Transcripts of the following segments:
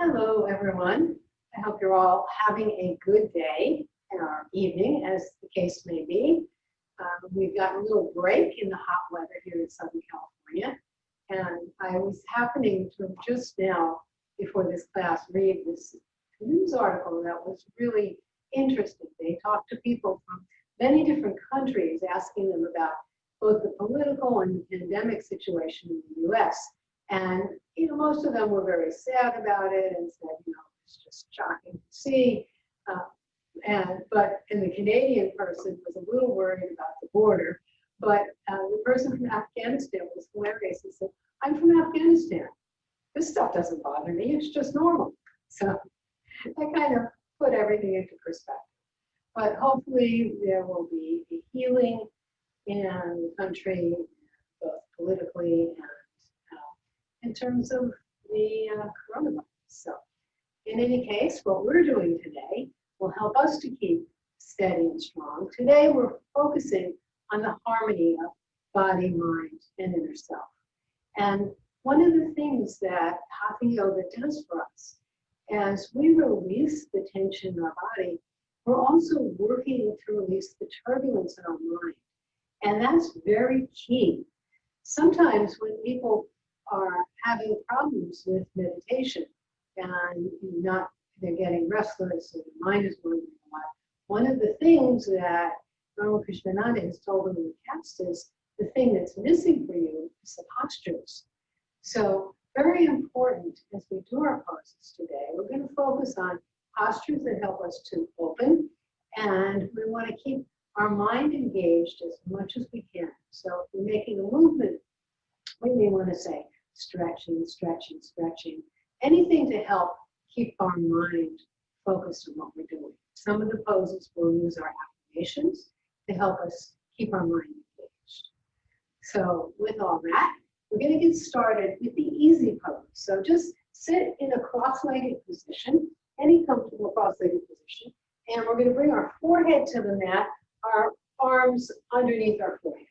Hello, everyone. I hope you're all having a good day or evening, as the case may be. We've got a little break in the hot weather here in Southern California, and I was happening to just now, before this class, read this news article that was really interesting. They talked to people from many different countries, asking them about both the political and the pandemic situation in the U.S. And most of them were very sad about it and said, it's just shocking to see. But the Canadian person was a little worried about the border. But the person from Afghanistan was hilarious. He said, "I'm from Afghanistan. This stuff doesn't bother me. It's just normal." So that kind of put everything into perspective. But hopefully there will be a healing in the country, both politically and in terms of the coronavirus. So in any case, what we're doing today will help us to keep steady and strong. Today, we're focusing on the harmony of body, mind, and inner self. And one of the things that Hatha Yoga does for us, as we release the tension in our body, we're also working to release the turbulence in our mind. And that's very key. Sometimes when people are having problems with meditation and they're getting restless and the mind is wandering a lot. One of the things that Ramakrishna Ananda has told them in the past is the thing that's missing for you is the postures. So very important as we do our poses today, we're going to focus on postures that help us to open, and we want to keep our mind engaged as much as we can. So if we're making a movement, we may want to say stretching, stretching, stretching, anything to help keep our mind focused on what we're doing. Some of the poses will use our affirmations to help us keep our mind engaged. So with all that, we're going to get started with the easy pose. So just sit in a cross-legged position, any comfortable cross-legged position, and we're going to bring our forehead to the mat, our arms underneath our forehead.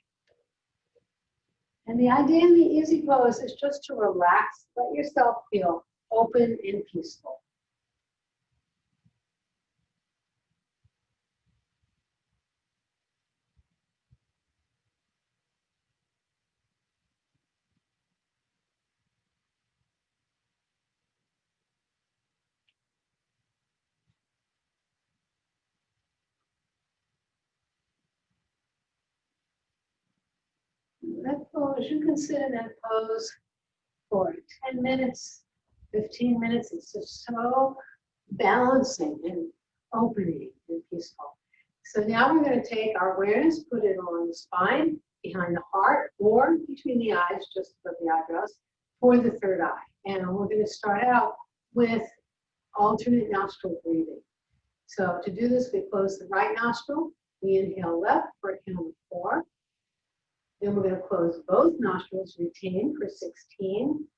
And the idea in the easy pose is just to relax, let yourself feel open and peaceful. That pose, you can sit in that pose for 10 minutes, 15 minutes. It's just so balancing and opening and peaceful. So now we're going to take our awareness, put it along the spine, behind the heart, or between the eyes, just above the eyebrows, for the third eye. And we're going to start out with alternate nostril breathing. So to do this, we close the right nostril, we inhale left for a count of 4. Then we're going to close both nostrils, retain for 16.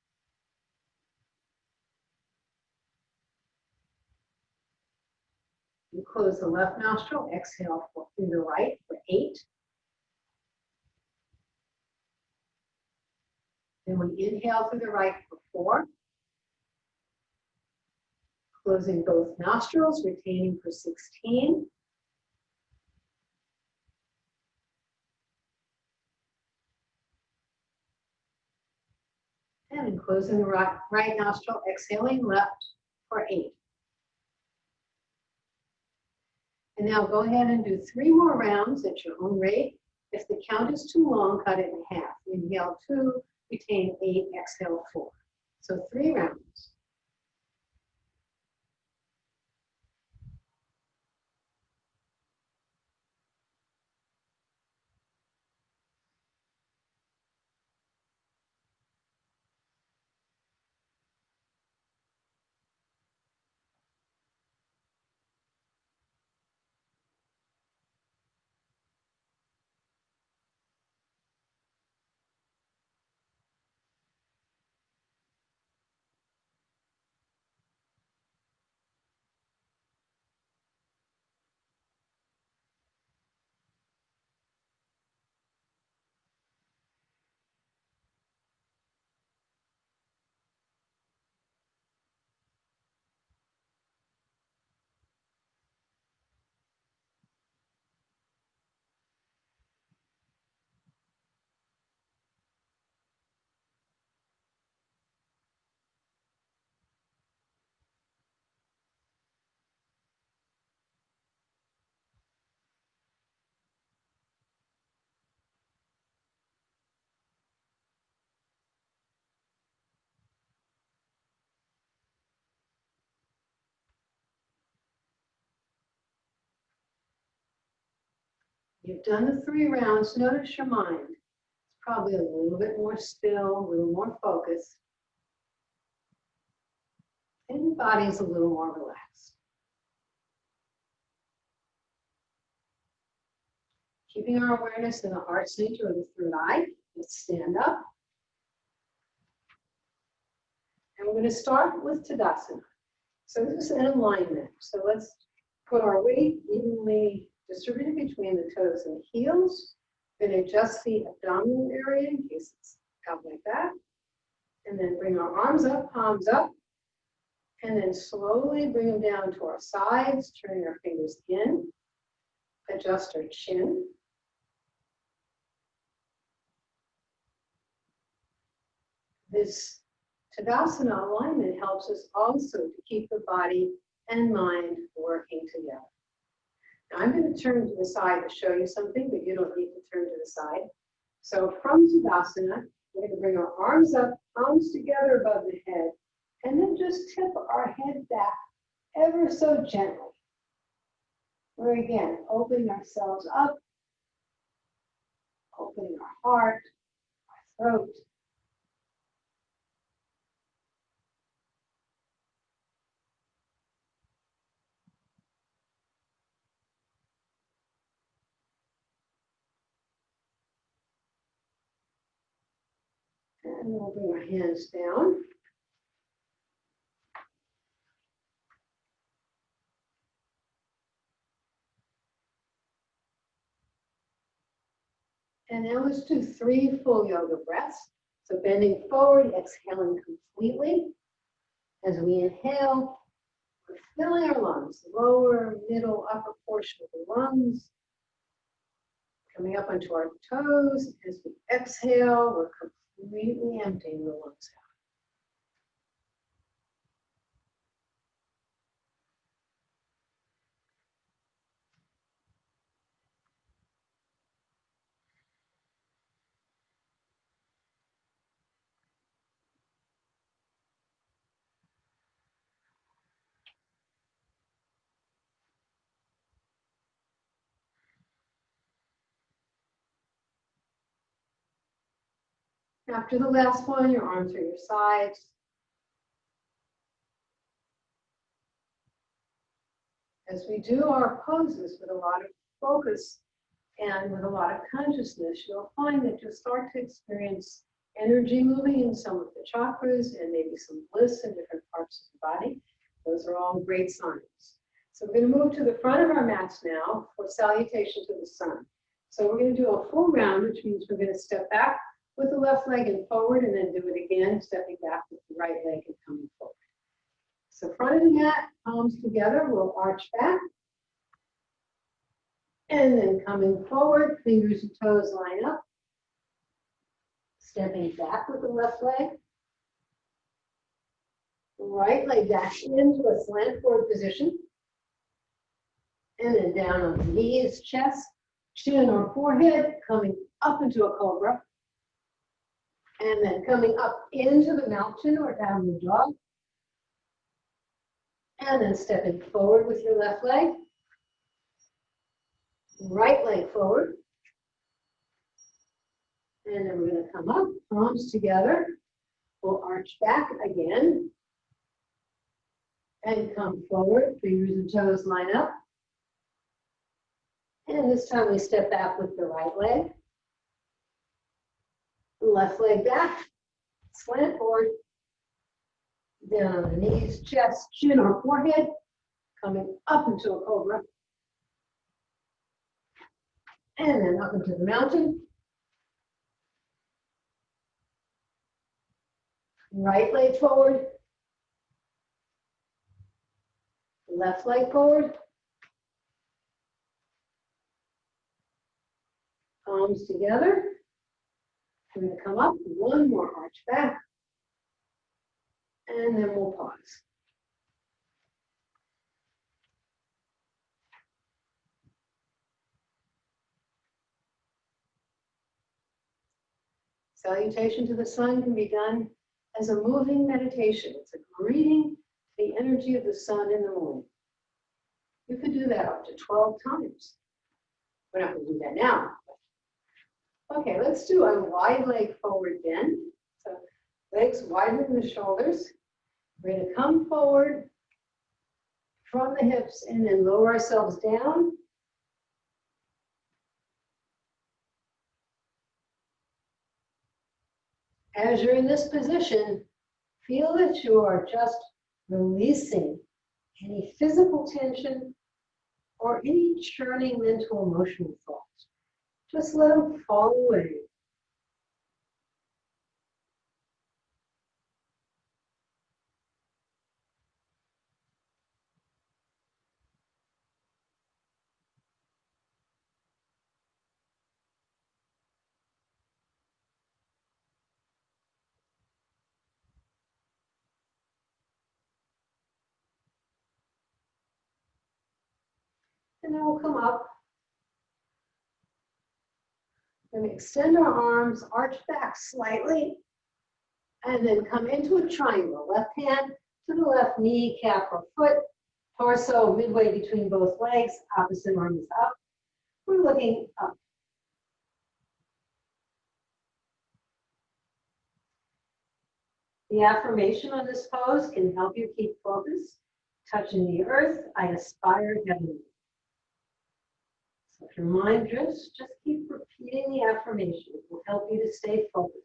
You close the left nostril, exhale through the right for 8. Then we inhale through the right for 4. Closing both nostrils, retaining for 16. And closing the right nostril, exhaling left for 8. And now go ahead and do 3 more rounds at your own rate. If the count is too long, cut it in half. Inhale 2, retain 8, exhale 4. So 3 rounds. You've done the 3 rounds. Notice your mind. It's probably a little bit more still, a little more focused. And your body's a little more relaxed. Keeping our awareness in the heart center of the third eye. Let's stand up. And we're going to start with Tadasana. So this is an alignment. So let's put our weight evenly distributed between the toes and the heels. We're going to adjust the abdominal area in case it's out like that. And then bring our arms up, palms up. And then slowly bring them down to our sides, turning our fingers in. Adjust our chin. This Tadasana alignment helps us also to keep the body and mind working together. Now I'm going to turn to the side to show you something, but you don't need to turn to the side. So from Tadasana, we're going to bring our arms up, palms together above the head, and then just tip our head back ever so gently. We're again opening ourselves up, opening our heart, our throat. And we'll bring our hands down. And now let's do 3 full yoga breaths. So bending forward, exhaling completely. As we inhale, we're filling our lungs, lower, middle, upper portion of the lungs. Coming up onto our toes. As we exhale, we're completely emptying the lungs out. After the last one, your arms are your sides. As we do our poses with a lot of focus and with a lot of consciousness, you'll find that you'll start to experience energy moving in some of the chakras and maybe some bliss in different parts of the body. Those are all great signs. So we're going to move to the front of our mats now for salutation to the sun. So we're going to do a full round, which means we're going to step back with the left leg and forward, and then do it again, stepping back with the right leg and coming forward. So front of the mat, palms together, we'll arch back. And then coming forward, fingers and toes line up. Stepping back with the left leg. Right leg back into a slant forward position. And then down on the knees, chest, chin or forehead, coming up into a cobra. And then coming up into the mountain or down the dog. And then stepping forward with your left leg. Right leg forward. And then we're going to come up, palms together. We'll arch back again. And come forward, fingers and toes line up. And this time we step back with the right leg. Left leg back, slant forward, down on the knees, chest, chin or forehead, coming up into a cobra. And then up into the mountain. Right leg forward, left leg forward, palms together. We're going to come up, one more arch back, and then we'll pause. Salutation to the sun can be done as a moving meditation. It's a greeting to the energy of the sun in the morning. You could do that up to 12 times. We're not going to do that now. Okay, let's do a wide leg forward bend. So legs wider than the shoulders. We're going to come forward from the hips and then lower ourselves down. As you're in this position, feel that you are just releasing any physical tension or any churning mental emotional thoughts. Just let them fall away. And then we'll come up and extend our arms, arch back slightly, and then come into a triangle. Left hand to the left knee, calf or foot, torso midway between both legs, opposite arm is up. We're looking up. The affirmation on this pose can help you keep focus. Touching the earth, I aspire heavenly. So if your mind drifts, just keep repeating the affirmation. It will help you to stay focused.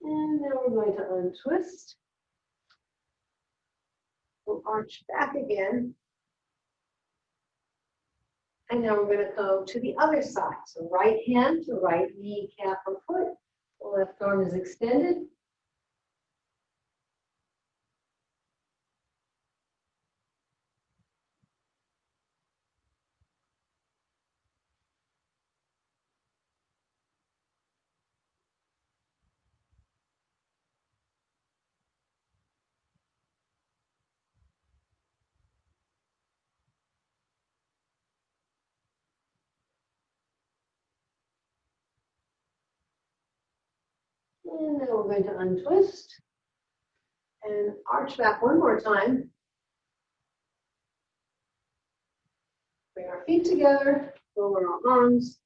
And now we're going to untwist. We'll arch back again. And now we're going to go to the other side. So right hand to right knee, calf or foot. The left arm is extended. And then we're going to untwist and arch back one more time. Bring our feet together, lower our arms,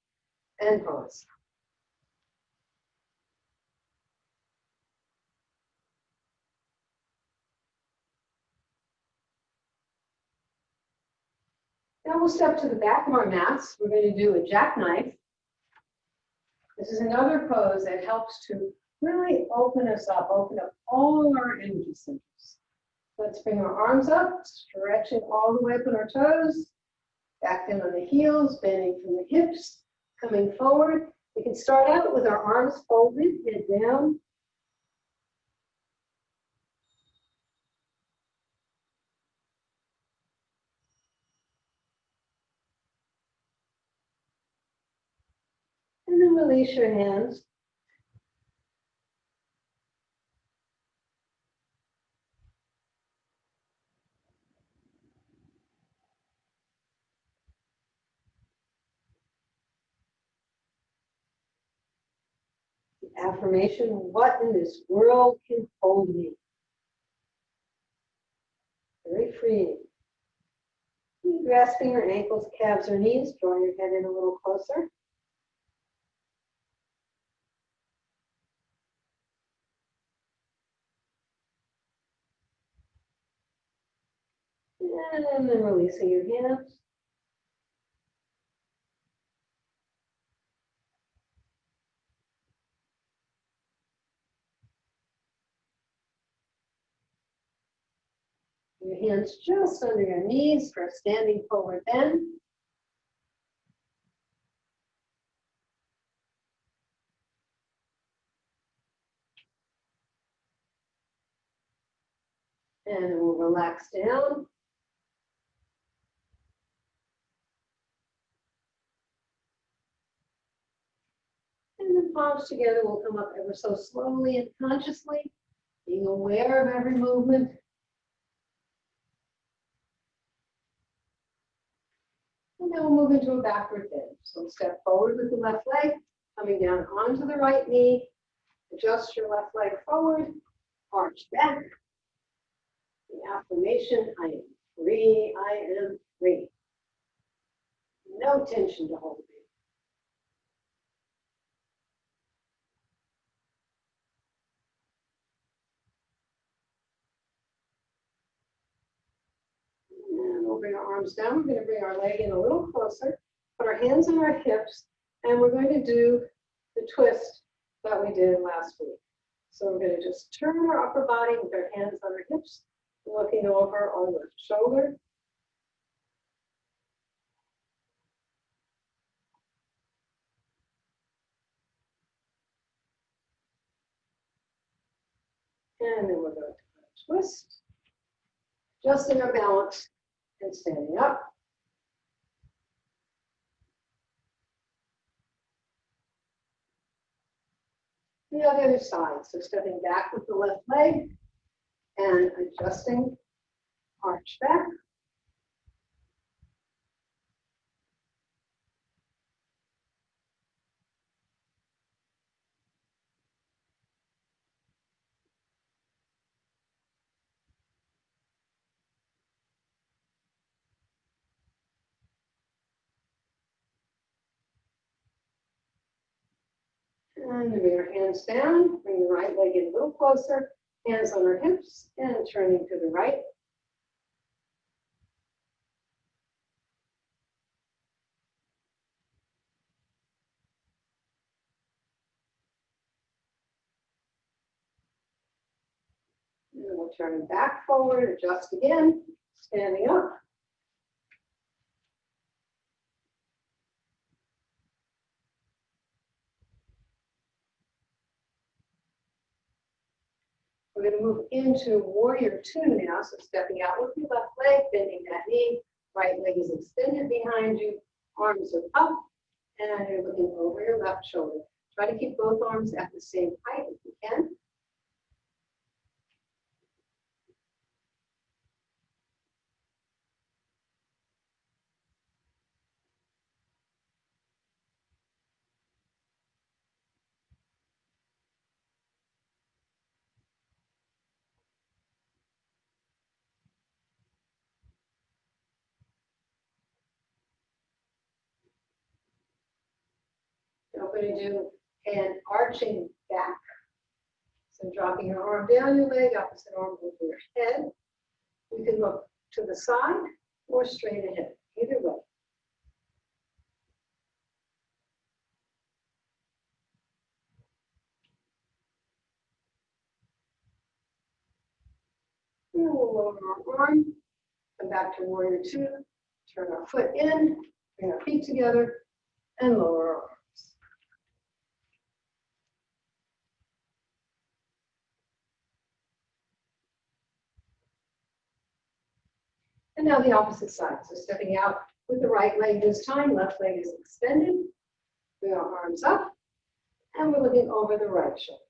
and pose. Now we'll step to the back of our mats. We're going to do a jackknife. This is another pose that helps to really open us up, open up all our energy centers. Let's bring our arms up, stretching all the way up on our toes, back down on the heels, bending from the hips, coming forward. We can start out with our arms folded, head down. And then release your hands. The affirmation, what in this world can hold me? Very freeing. Keep grasping your ankles, calves, or knees. Draw your head in a little closer. And then releasing your hands. Your hands just under your knees for a standing forward bend. And we'll relax down. And the palms together will come up ever so slowly and consciously, being aware of every movement. And then we'll move into a backward bend. So step forward with the left leg, coming down onto the right knee. Adjust your left leg forward, arch back. The affirmation, I am free, I am free. No tension to hold me. And we'll bring our arms down. We're going to bring our leg in a little closer, put our hands on our hips, and we're going to do the twist that we did last week. So we're going to just turn our upper body with our hands on our hips, looking over our left shoulder. And then we're going to twist, adjusting our balance and standing up. The other side, so stepping back with the left leg and adjusting, arch back. And bring our hands down, bring the right leg in a little closer, hands on our hips, and turning to the right. And we'll turn back forward, adjust again, standing up. We're going to move into warrior two now. So stepping out with your left leg, bending that knee, right leg is extended behind you, arms are up, and you're looking over your left shoulder. Try to keep both arms at the same height if you can. We're going to do an arching back. So dropping your arm down your leg, opposite arm over your head. You can look to the side or straight ahead, either way. And we'll lower our arm, come back to warrior two, turn our foot in, bring our feet together, and lower our arms. And now the opposite side. So stepping out with the right leg this time, left leg is extended. Bring our arms up, and we're looking over the right shoulder.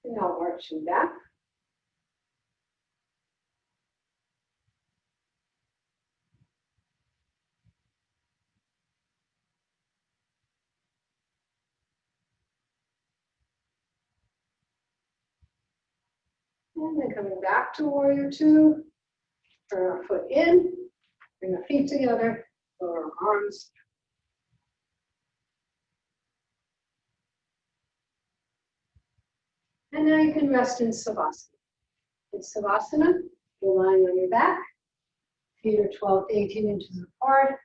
And now arching back. And then coming back to warrior two, turn our foot in, bring our feet together, lower our arms. And now you can rest in Savasana. In Savasana, you're lying on your back, feet are 12 to 18 inches apart,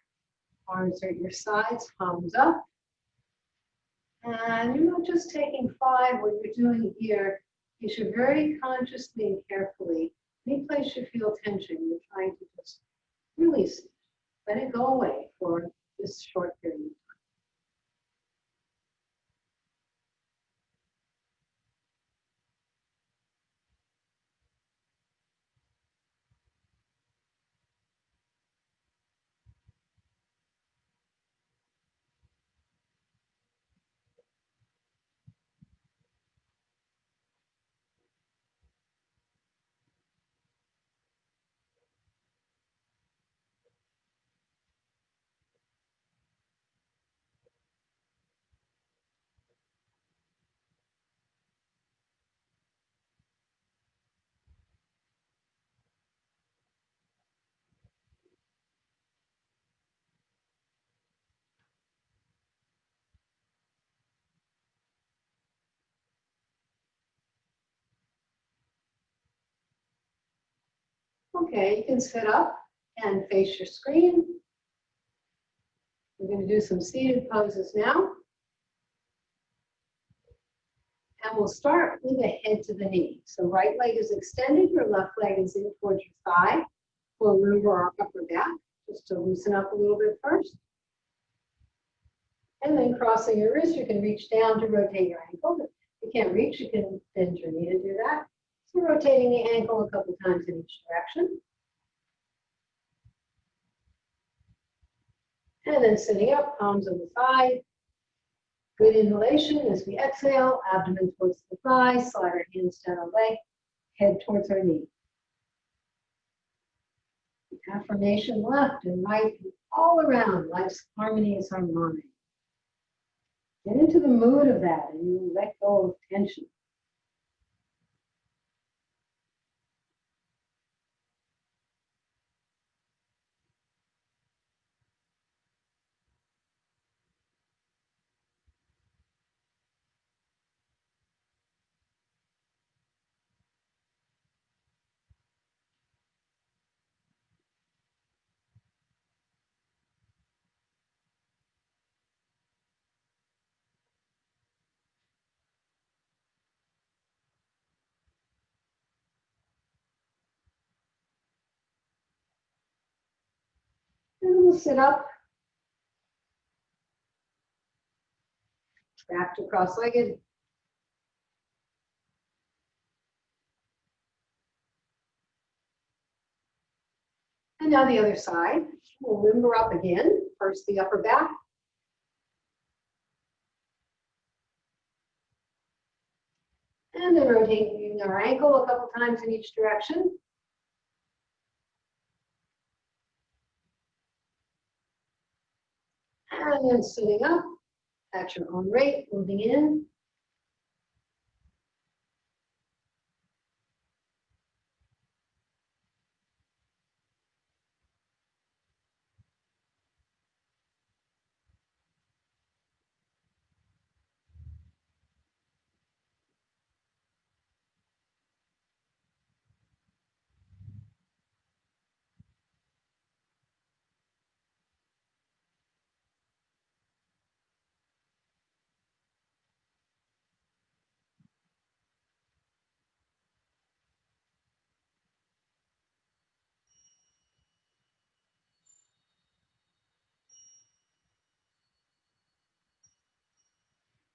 Arms are at your sides, palms up. And you're not just taking 5. What you're doing here is you're very consciously and carefully, any place you feel tension, you're trying to just release it. Let it go away for this short period of time. Okay, you can sit up and face your screen. We're going to do some seated poses now. And we'll start with the head to the knee. So right leg is extended, your left leg is in towards your thigh. We'll move our upper back just to loosen up a little bit first. And then crossing your wrist, you can reach down to rotate your ankle. If you can't reach, you can bend your knee to do that. So rotating the ankle a couple times in each direction. And then sitting up, palms on the thigh. Good inhalation as we exhale, abdomen towards the thigh, slide our hands down our leg, head towards our knee. Affirmation left and right, and all around, life's harmony is harmonic. Get into the mood of that and you let go of tension. And we'll sit up, back to cross-legged. And now the other side. We'll limber up again. First the upper back. And then rotating our ankle a couple times in each direction. And then sitting up at your own rate, moving in.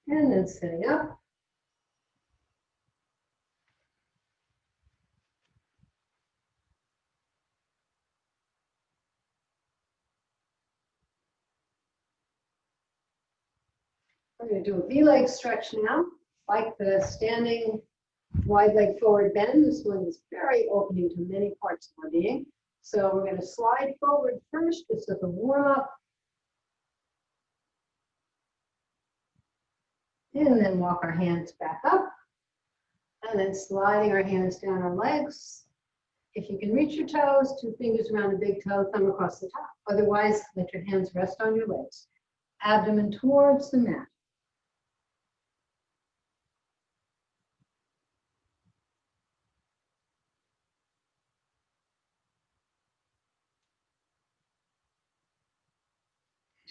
And then sitting up. We're going to do a V-leg stretch now, like the standing wide leg forward bend. This one is very opening to many parts of our being. So we're going to slide forward first, just as a warm-up. And then walk our hands back up. And then sliding our hands down our legs. If you can reach your toes, 2 fingers around the big toe, thumb across the top. Otherwise, let your hands rest on your legs. Abdomen towards the mat.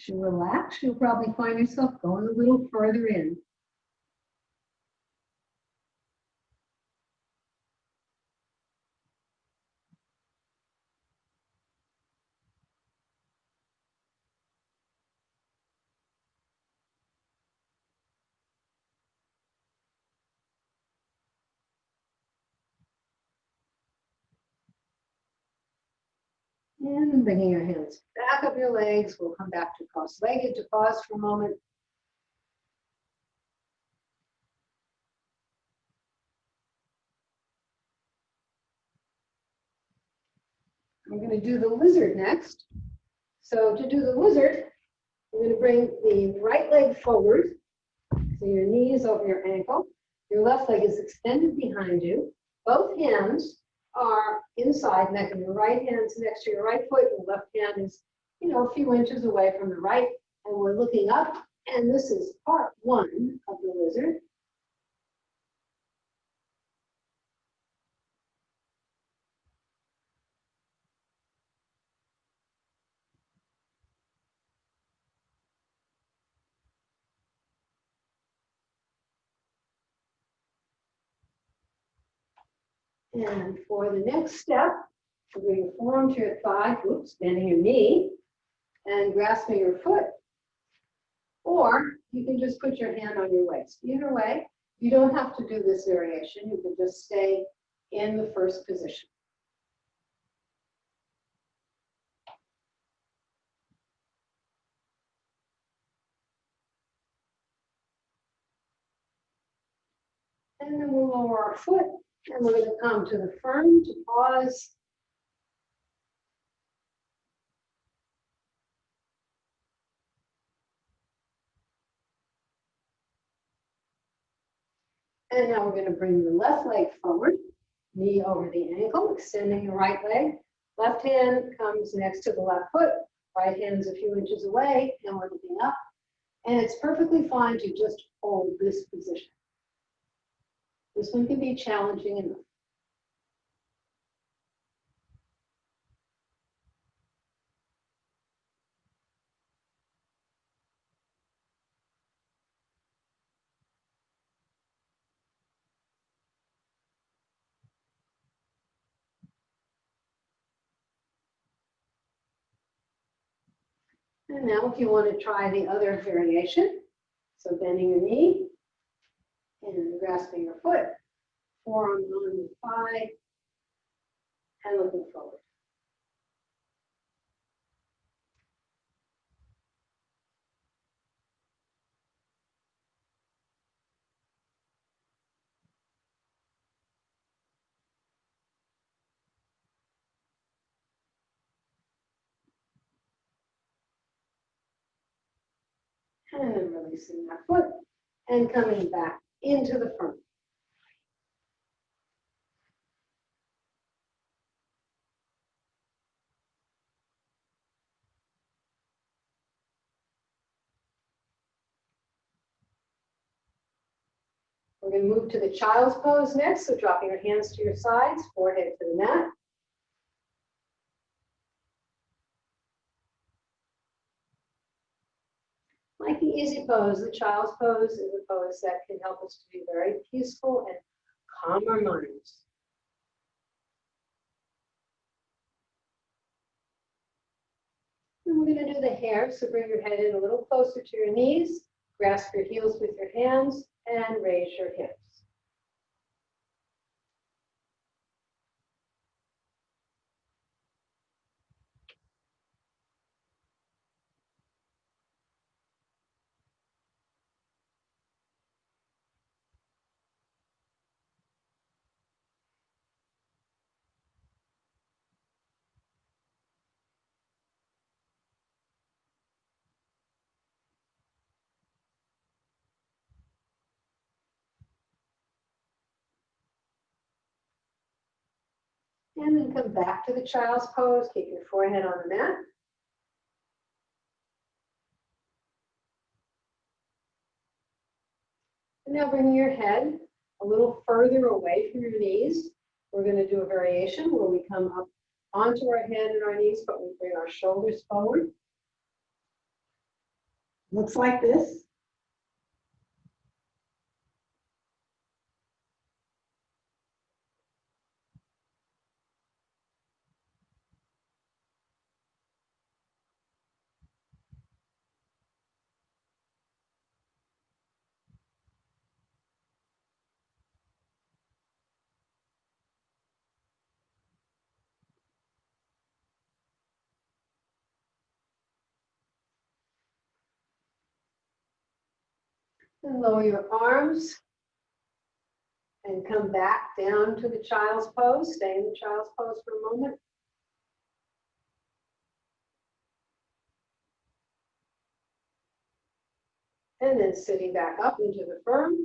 As you relax, you'll probably find yourself going a little further in. And bringing your hands back up your legs, we'll come back to cross-legged to pause for a moment. We're going to do the lizard next. So to do the lizard, we're going to bring the right leg forward. So your knee is over your ankle. Your left leg is extended behind you. Both hands are inside, neck, and your right hand's next to your right foot. Your left hand is, a few inches away from the right. And we're looking up. And this is part one of the lizard. And for the next step, we're going to forearm to your thigh, bending your knee, and grasping your foot. Or you can just put your hand on your waist. Either way, you don't have to do this variation. You can just stay in the first position. And then we'll lower our foot, and we're going to come to the firm to pause. And now we're going to bring the left leg forward, knee over the ankle, extending the right leg. Left hand comes next to the left foot, right hand's a few inches away, and we're looking up. And it's perfectly fine to just hold this position. This one can be challenging enough. And now if you want to try the other variation, so bending your knee and grasping your foot, forearm on the thigh, and looking forward. And then releasing that foot and coming back into the front. We're going to move to the child's pose next, so dropping your hands to your sides, forehead to the mat. Like the easy pose, the child's pose is a pose that can help us to be very peaceful and calm our minds. And we're going to do the hair, so bring your head in a little closer to your knees, grasp your heels with your hands, and raise your hips. And then come back to the child's pose, keep your forehead on the mat. And now bring your head a little further away from your knees. We're going to do a variation where we come up onto our head and our knees, but we bring our shoulders forward. Looks like this. And lower your arms and come back down to the child's pose. Stay in the child's pose for a moment. And then sitting back up into the firm.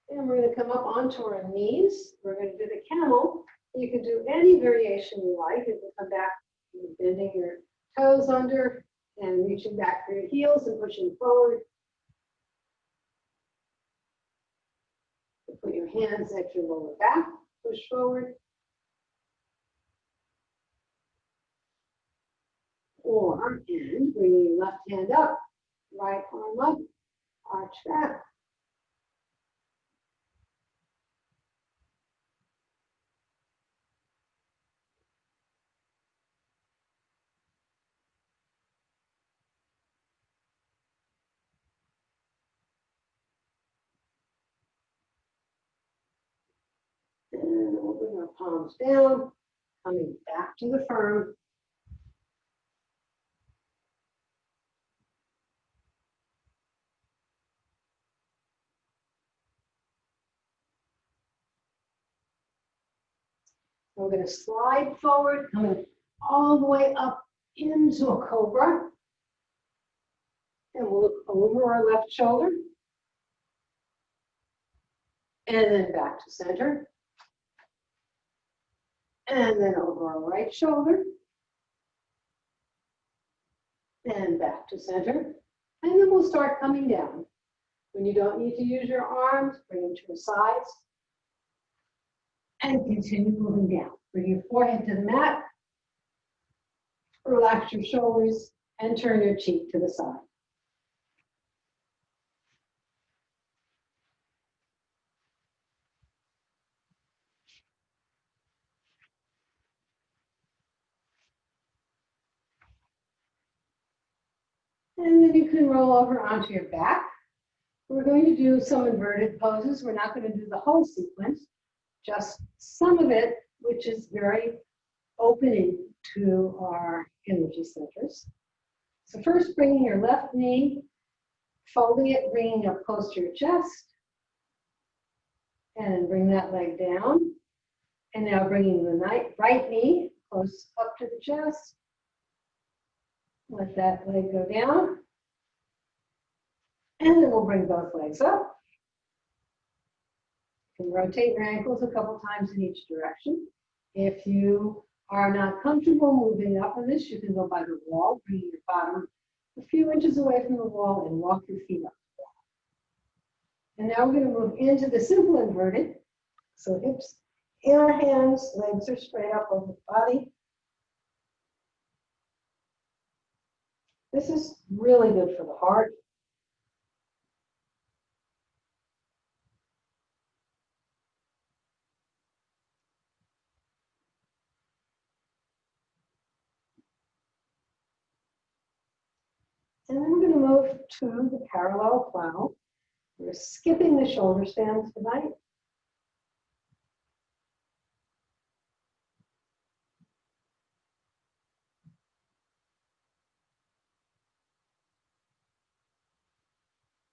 And we're going to come up onto our knees. We're going to do the camel. You can do any variation you like. You can come back, bending your toes under and reaching back for your heels and pushing forward. Put your hands at your lower back, push forward. Or, and bringing your left hand up, right arm up, arch back. And we'll bring our palms down, coming back to the firm. We're going to slide forward, coming all the way up into a cobra. And we'll look over our left shoulder. And then back to center. And then over our right shoulder. And back to center. And then we'll start coming down. When you don't need to use your arms, bring them to the sides. And continue moving down. Bring your forehead to the mat. Relax your shoulders and turn your cheek to the side. And then you can roll over onto your back. We're going to do some inverted poses. We're not going to do the whole sequence, just some of it, which is very opening to our energy centers. So first, bringing your left knee, folding it, bringing it up close to your chest, and bring that leg down. And now bringing the right knee close up to the chest. Let that leg go down. And then we'll bring both legs up. You can rotate your ankles a couple times in each direction. If you are not comfortable moving up on this, you can go by the wall, bringing your bottom a few inches away from the wall and walk your feet up the wall. And now we're going to move into the simple inverted. So hips in our hands, legs are straight up over the body. This is really good for the heart. And then we're going to move to the parallel plow. We're skipping the shoulder stands tonight.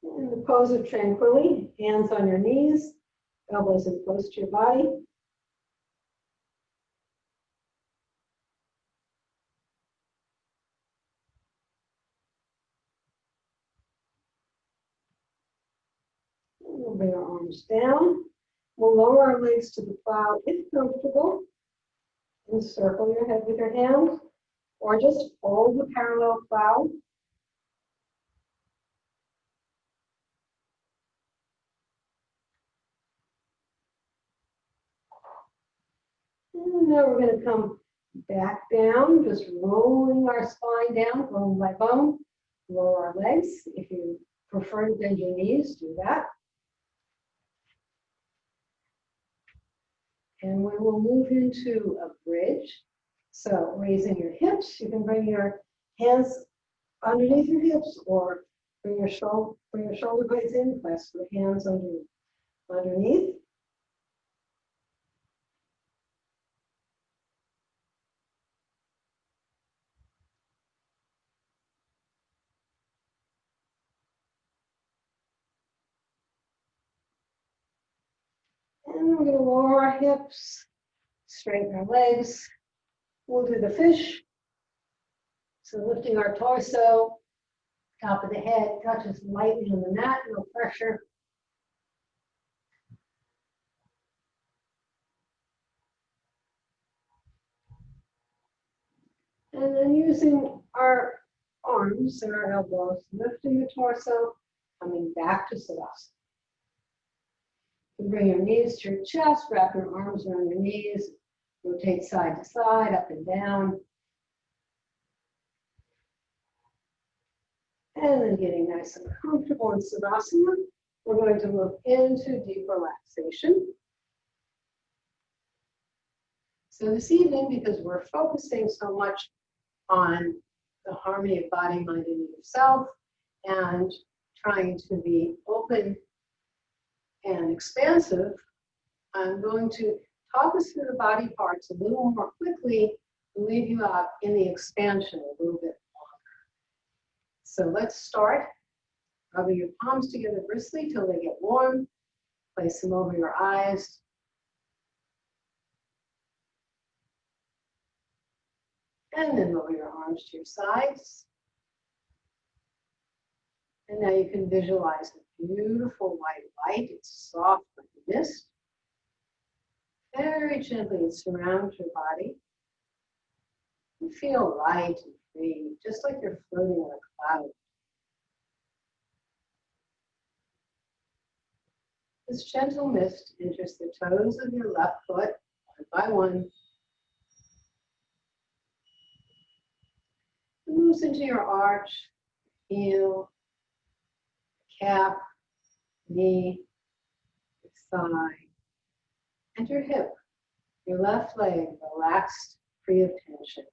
In the pose of tranquility, hands on your knees, elbows in close to your body. We'll bring our arms down. We'll lower our legs to the plow if comfortable. Encircle your head with your hands, or just hold the parallel plow. And now we're going to come Back down, just rolling our spine down, bone by bone. Lower our legs. If you prefer to bend your knees, do that. And we will move into a bridge. So raising your hips, you can bring your hands underneath your hips or bring your shoulder blades in, clasp the hands underneath. And we're going to lower our hips, straighten our legs. We'll do the fish. So lifting our torso, top of the head touches lightly on the mat, no pressure. And then using our arms and our elbows, lifting the torso, coming back to Savasana. You bring your knees to your chest, wrap your arms around your knees, rotate side to side, up and down. And then getting nice and comfortable in Savasana, we're going to move into deep relaxation. So this evening, because we're focusing so much on the harmony of body, mind, and yourself, and trying to be open and expansive, I'm going to talk us through the body parts a little more quickly and leave you out in the expansion a little bit longer. So let's start. Rubbing your palms together briskly till they get warm. Place them over your eyes. And then lower your arms to your sides. And now you can visualize a beautiful white light. It's soft like mist. Very gently it surrounds your body. You feel light and free, just like you're floating on a cloud. This gentle mist enters the toes of your left foot, one by one. It moves into your arch, heel, calf, knee, thigh, and your hip. Your left leg relaxed, free of tension.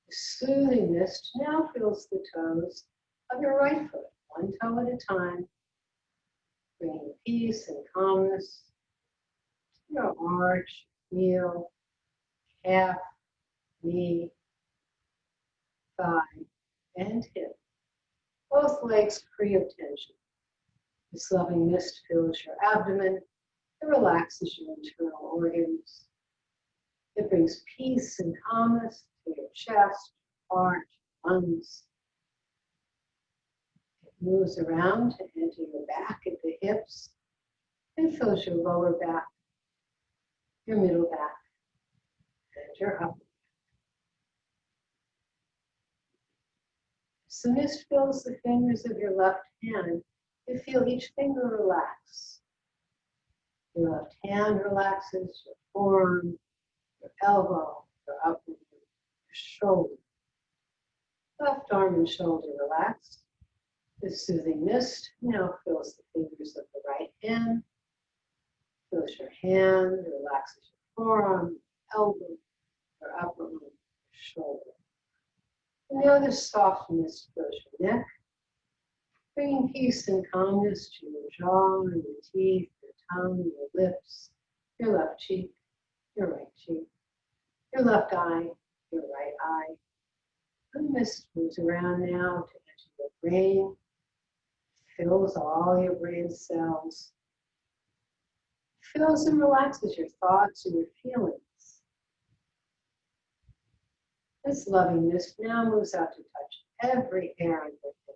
The soothing mist now fills the toes of your right foot, one toe at a time, bringing peace and calmness to your arch, heel, calf, knee, thigh, and hip. Both legs free of tension. This loving mist fills your abdomen. It relaxes your internal organs. It brings peace and calmness to your chest, heart, lungs. It moves around to enter your back at the hips and fills your lower back, your middle back, and your upper back. As the mist fills the fingers of your left hand, you feel each finger relax. Your left hand relaxes, your forearm, your elbow, your upper arm, your shoulder. Left arm and shoulder relaxed. This soothing mist now fills the fingers of the right hand, fills your hand, relaxes your forearm, your elbow, your upper arm, your shoulder. And now this soft mist fills your neck, bringing peace and calmness to your jaw and your teeth, your tongue, your lips, your left cheek, your right cheek, your left eye, your right eye. And the mist moves around now to enter your brain, fills all your brain cells, fills and relaxes your thoughts and your feelings. This loving mist now moves out to touch every hair on your head.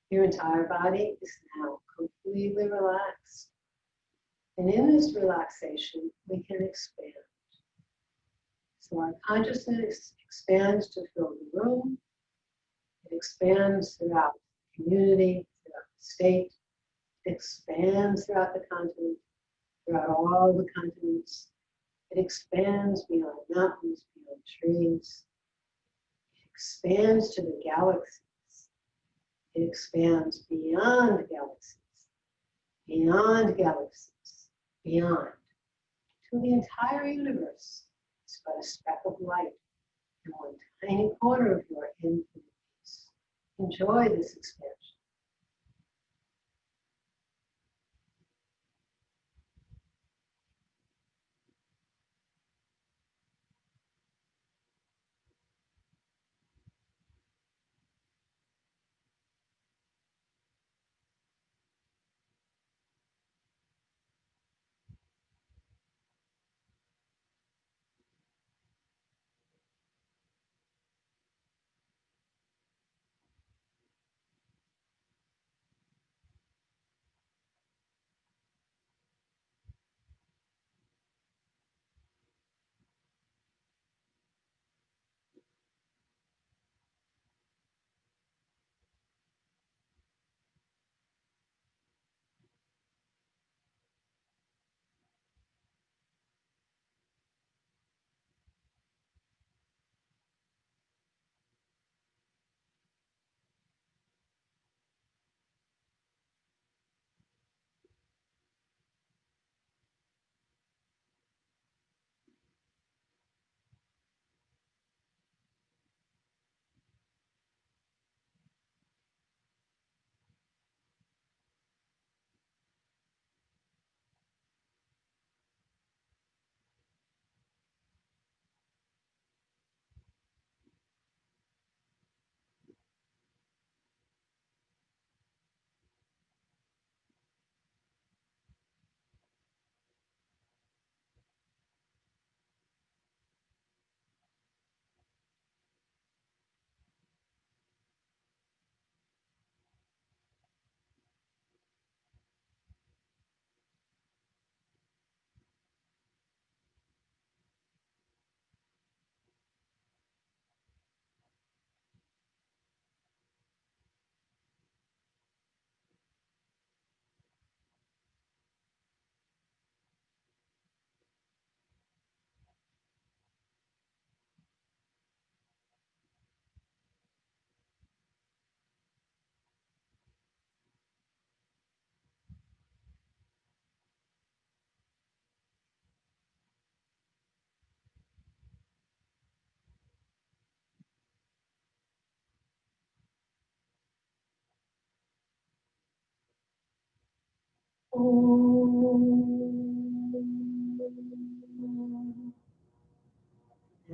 Your entire body is now completely relaxed. And in this relaxation, we can expand. So our consciousness expands to fill the room. It expands throughout the community, throughout the state. It expands throughout the continent, throughout all the continents. It expands beyond mountains, beyond trees. It expands to the galaxies. It expands beyond galaxies, beyond galaxies, beyond, to the entire universe. It's but a speck of light in one tiny corner of your infinite peace. Enjoy this expansion.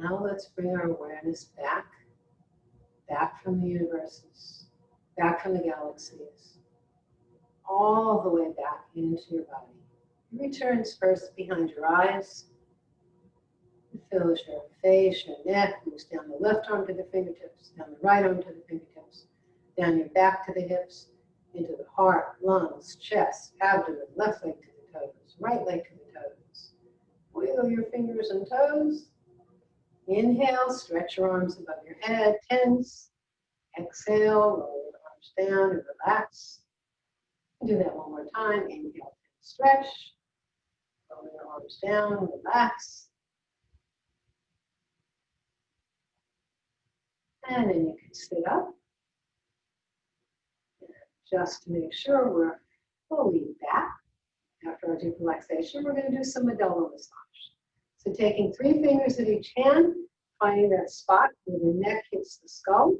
Now let's bring our awareness back from the universes, back from the galaxies, all the way back into your body. It returns first behind your eyes. It fills your face, your neck, moves down the left arm to the fingertips, down the right arm to the fingertips, down your back to the hips, into the heart, lungs, chest, abdomen, left leg to the toes, right leg to the toes. Wiggle your fingers and toes. Inhale, stretch your arms above your head, tense. Exhale, roll your arms down and relax. Do that one more time. Inhale, stretch. Roll your arms down, relax. And then you can sit up. Just to make sure we're fully back after our deep relaxation, we're going to do some medulla massage. So taking 3 fingers at each hand, finding that spot where the neck hits the skull,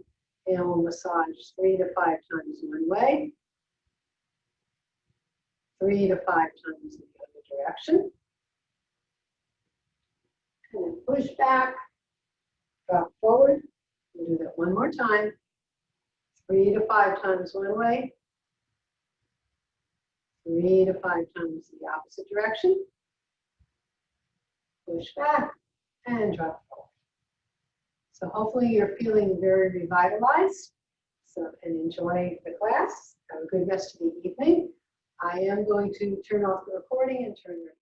and we'll massage 3 to 5 times one way, 3 to 5 times in the other direction. And then push back, drop forward. We'll do that one more time. 3 to 5 times one way, 3 to 5 times the opposite direction. Push back and drop forward. So hopefully you're feeling very revitalized. So, and enjoy the class. Have a good rest of the evening. I am going to turn off the recording and turn your